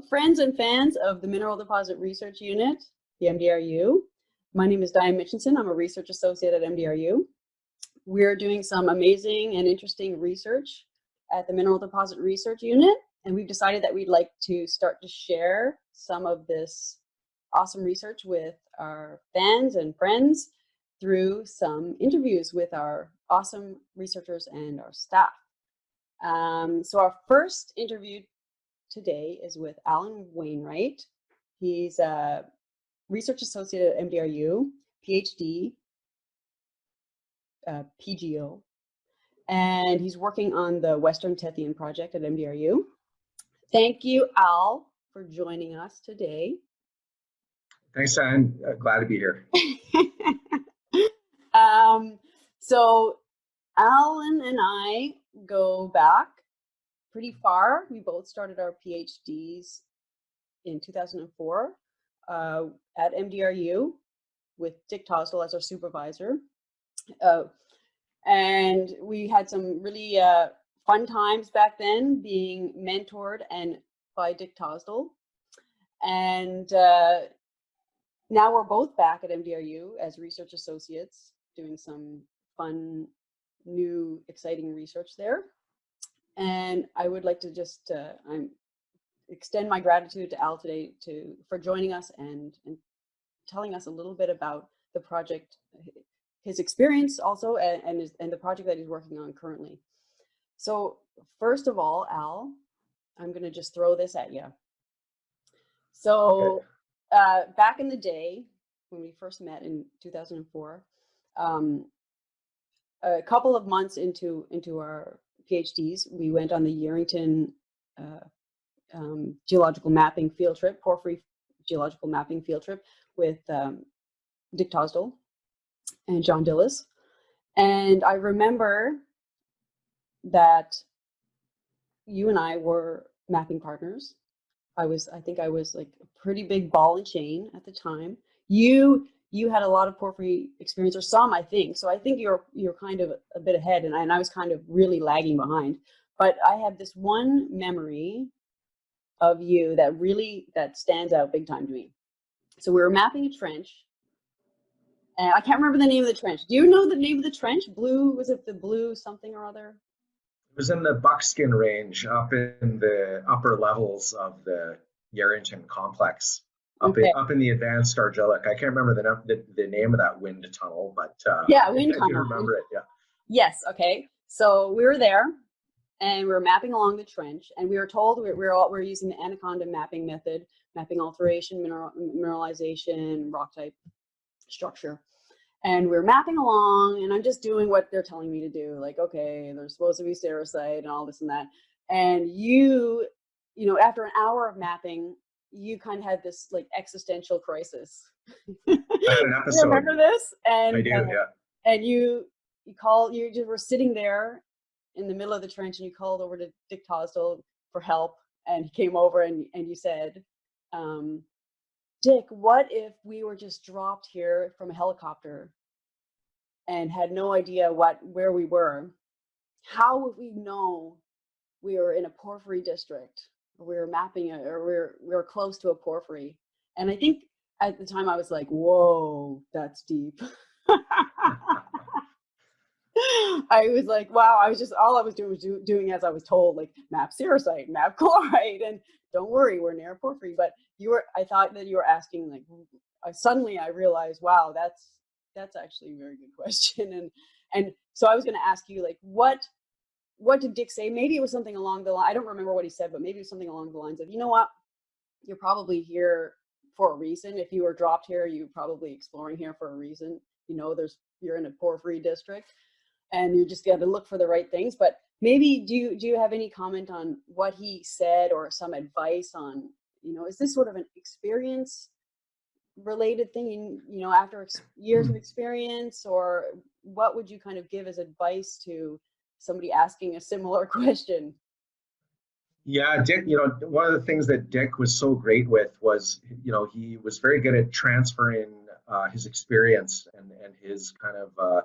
friends and fans of the Mineral Deposit Research Unit, the MDRU. My name is Dianne Mitchinson. I'm a research associate at MDRU. We're doing some amazing and interesting research at the Mineral Deposit Research Unit, and we've decided that we'd like to start to share some of this awesome research with our fans and friends through some interviews with our awesome researchers and our staff. So our first interview today is with Alan Wainwright. He's a research associate at MDRU, PhD, PGO, and he's working on the Western Tethyan project at MDRU. Thank you, Al, for joining us today. Thanks, Anne. Glad to be here. So Alan and I go back pretty far. We both started our PhDs in 2004 at MDRU with Dick Tosdal as our supervisor. And we had some really fun times back then being mentored and by Dick Tosdal. And now we're both back at MDRU as research associates doing some fun, new, exciting research there. And I would like to just extend my gratitude to Al today for joining us and telling us a little bit about the project, his experience also, and the project that he's working on currently. So first of all, Al, I'm going to just throw this at you. So back in the day when we first met in 2004, a couple of months into our PhDs, we went on the Yerington geological mapping field trip, porphyry geological mapping field trip with Dick Tosdal and John Dillis. And I remember that you and I were mapping partners. I think I was like a pretty big ball and chain at the time. You had a lot of porphyry experience, or some, I think. So I think you're kind of a bit ahead, and I was kind of really lagging behind. But I have this one memory of you that stands out big time to me. So we were mapping a trench, and I can't remember the name of the trench. Do you know the name of the trench? Was it the blue something or other? It was in the Buckskin Range, up in the upper levels of the Yerington complex, up in the advanced argillic. I can't remember the name of that wind tunnel, but yeah, wind tunnel. I do remember it. Yeah. Yes. Okay. So we were there, and we were mapping along the trench, and we were told we were using the anaconda mapping method, mapping alteration, mineralization, rock type, structure. And we're mapping along, and I'm just doing what they're telling me to do. Like, okay, there's supposed to be sericite and all this and that. And you know, after an hour of mapping, you kind of had this like existential crisis. I had an episode. You remember this? And I do, yeah. And you just were sitting there in the middle of the trench, and you called over to Dick Tosdal for help, and he came over and you said, Dick, what if we were just dropped here from a helicopter and had no idea where we were? How would we know we were in a porphyry district, or we were mapping or we were close to a porphyry? And I think at the time I was like, whoa, that's deep. I was like, wow, all I was doing was doing as I was told, like map sericite, map chloride, and don't worry, we're near porphyry. But I thought that you were asking, like, suddenly I realized, wow, that's actually a very good question. And so I was going to ask you, like, what did Dick say? Maybe it was something along the line. I don't remember what he said, but maybe it was something along the lines of, you know what, you're probably here for a reason. If you were dropped here, you're probably exploring here for a reason. You know, you're in a porphyry district, and you just got to look for the right things. But maybe do you have any comment on what he said, or some advice on, you know, is this sort of an experience related thing, you know, after years of experience, or what would you kind of give as advice to somebody asking a similar question? Yeah, Dick, you know, one of the things that Dick was so great with was, you know, he was very good at transferring his experience and his kind of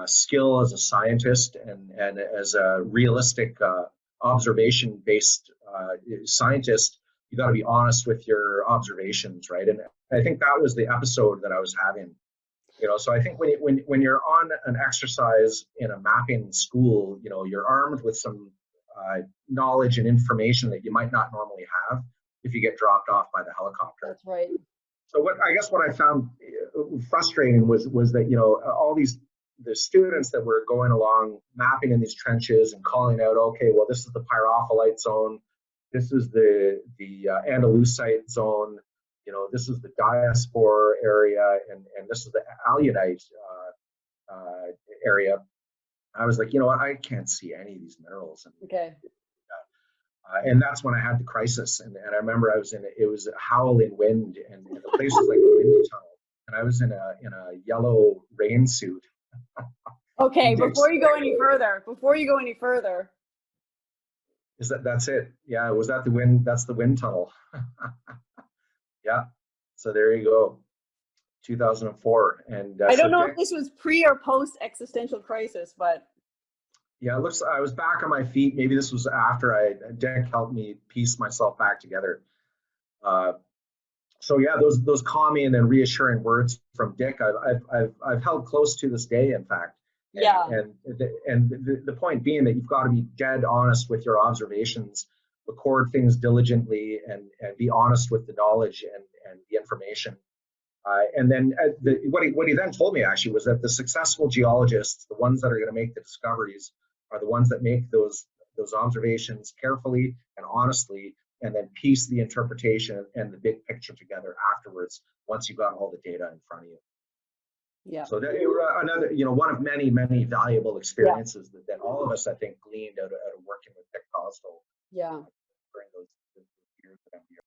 skill as a scientist and as a realistic observation-based scientist. you got to be honest with your observations, right? And I think that was the episode that I was having. So I think when you're on an exercise in a mapping school, you're armed with some knowledge and information that you might not normally have if you get dropped off by the helicopter. That's right. So what I found frustrating was that all the students that were going along mapping in these trenches and calling out, okay, well, this is the pyrophyllite zone, this is the Andalusite zone, this is the diaspore area, and this is the alunite area. I was like, I can't see any of these minerals. Okay. And that's when I had the crisis. And I remember it was a howling wind, and the place was like a wind tunnel. And I was in a yellow rain suit. Okay, before you go any further. That's it? Yeah, was that the wind? That's the wind tunnel. Yeah. So there you go. 2004. And I don't know if this was pre or post existential crisis, but yeah, it looks. I was back on my feet. Maybe this was after Dick helped me piece myself back together. So yeah, those calming and reassuring words from Dick, I've held close to this day. In fact, yeah. And the point being that you've got to be dead honest with your observations, record things diligently, and be honest with the knowledge and the information. And then what he then told me actually was that the successful geologists, the ones that are going to make the discoveries, are the ones that make those observations carefully and honestly, and then piece the interpretation and the big picture together afterwards once you've got all the data in front of you. Yeah. So that another, one of many, many valuable experiences that all of us, I think, gleaned out of working with Dick Tosdal. Yeah. During those years at MDRU.